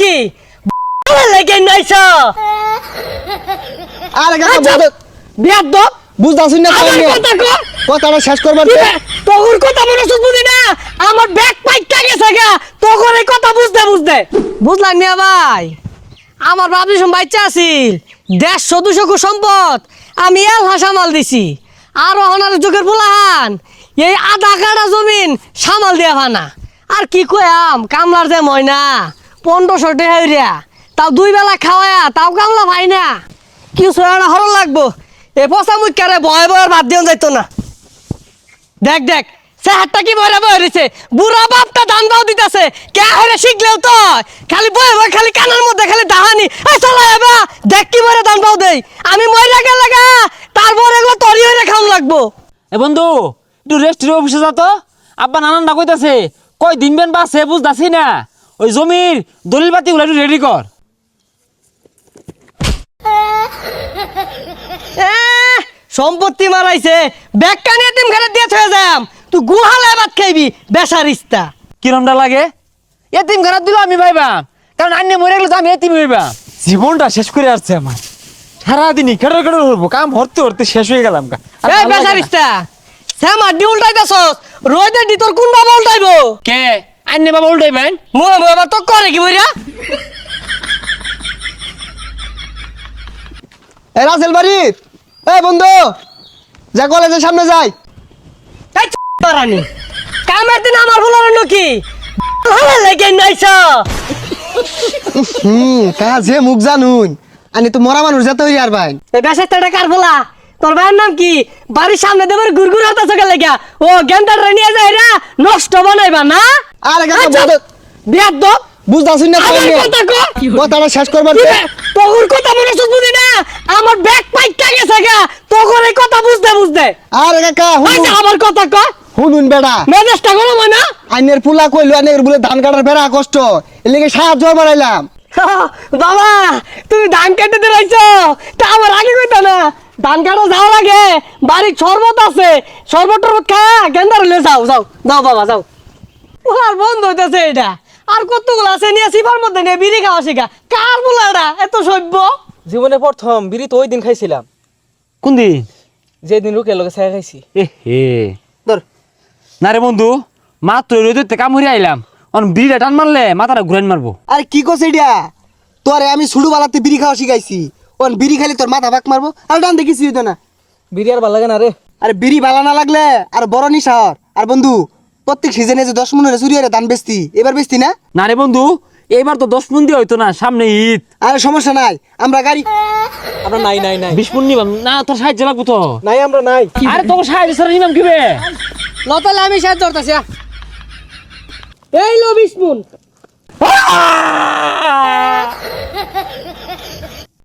কি লাগে নাইছো আরে কাকা বিয়াদ দ বুঝতাছিস না আমার কথা কো কথাটা শেষ করবার তোর কথা মনে বুঝি না আমার ব্যাগ পাইটা গেছে গা তোর এই কথা বুঝতে বুঝলাম মিয়া ভাই আমার বাবু সম বাচ্চা আছিল 150-200 কোটি সম্পদ আমি এলহা সামাল দিছি আর ওহনার যুগের পোলাহান এই আধা কাটা জমিন সামাল দিয়া ভানা আর কি কয়াম কামলার যে ময়না 1500 টাকা হইরা তাও 2 বেলা খাওয়ায়া তাও কামলা ভাই না কিছু একটা হরণ লাগবো এ পচা মুখারে ভয় ভয়ের বাদ দিন যাইতো না দেখ সে হাতটা কি বয়রা বয়রেছে বুড়া বাপটা ধান বাও দিতেছে কে হরে শিখলেও তো খালি বয় খালি কানের মধ্যে খালি দাহানি এই চলা এবা দেখ কি বয়রা ধান বাও দেই আমি মইরা গেল লাগা তারপর এগুলো তরি হইরে খাম লাগবো এ বন্ধু একটু রেস্টের অফিসে যা তো আব্বা নানানটা কইতাছে কয় দিন বেন বাসে বুঝতাছি না ওই জমির দলিল পাতিগুলো একটু রেডি কর সম্পত্তি মারাইছে ব্যাগ কানিয়ে তিম ঘরে দিয়ে থয়ে যাম তুই গুহালে ভাত খাইবি বেসারিস্তা কিরমটা লাগে এতিম ঘর দিল আমি ভাইবাম কারণ আন্নে মরে গেলে তো আমি এতিম হইবাম জীবনটা শেষ করে আসছে আমার সারাদিনই কেটে কেটে করবো কাম হরতে হরতে শেষ হয়ে গেলাম এই বেসারিস্তা শ্যামা ডি উল্টাইতাছস রোদে ডি তোর কোন বাবা উল্টাইবো কে আন্নে বাবা উল্টাইবেন মোর বাবা তো করে কি বইরা এ রাসেল বাড়ি এ বন্ধু যা কলেজের সামনে যাই এই রানী কামের দিন আমার ভুলার কি ভালো লাগে নাইছো কাজে মুখ জানুন আনি তো মরা মানুষ যেতে হইরি আর ভাই এই বেসারিস্তাটা কার ভোলা তোর ভাইয়ের নাম কি বাড়ির সামনে দেবার গুরগুর হতাছ কে লাগা ও গেন্দাটা নিয়ে যায় রা নষ্ট বানাইবা না আরে কাকা বিয়াদ দ বুঝতাছিস না আমার কথা কো কথাটা শেষ করবার তোর কথা মনে বুঝি না আমার ব্যাগ পাইটা গেছে গা তোর এই কথা বুঝতে আরে কাকা আচ্ছা আমার কথা কো শুনুন বেড়া মেজাজটা গরম হয় না আইনের পুলা কইলো আইনের বলে ধান কাটার বেড়া কষ্ট এর লেগে সাহায্য বাড়াইলাম বাবা তুমি ধান কেটে দিলাইছো তা আমার আগে কইতা না ধান কাটা যাওয়ার আগে বাড়ির শরবত আছে শরবত খা গেন্দার লয়ে যাও বাবা যাও ওলার বন্ধ হইতেছে এটা আর কতগুলো আছে নিয়ে সিফার মধ্যে নিয়ে বিড়ি খাওয়া শিখা কার বলা এটা এত সভ্য জীবনে প্রথম বিড়ি তো ওই দিন খাইছিলাম কোন দিন যেদিন রুকে লোকে ছায়া খাইছি এ হে ধর না রে বন্ধু মাত্র রোদে কাম হরে আইলাম অন বিড়িটা টান মারলে মাথাটা ঘুরান মারবো আরে কি কস এটা তোরে আমি ছুড়ু বালাতে বিড়ি খাওয়া শিখাইছি ওন বিড়ি খাইলে তোর মাথা বাক মারবো আর ডান দেখিস হইতো না বিড়ি আর ভালো লাগে না রে আরে বিড়ি ভালো না লাগলে আর বড় নিশার আর বন্ধু প্রত্যেক সিজনে যে 10 মনের চুরি হরে ধান বেচতি এবার বেচতি না না রে বন্ধু এইবার তো 10 মন দিয়ে হইতো না সামনে ঈদ আরে সমস্যা নাই আমরা গাড়ি আমরা নাই 20 মন নিবাম না তোর সাহায্য লাগবো তো নাই আমরা নাই আরে তোর সাহায্য ছাড়া নিবাম কিবে লতালে আমি সাহায্য করতেছি এই লো 20 মন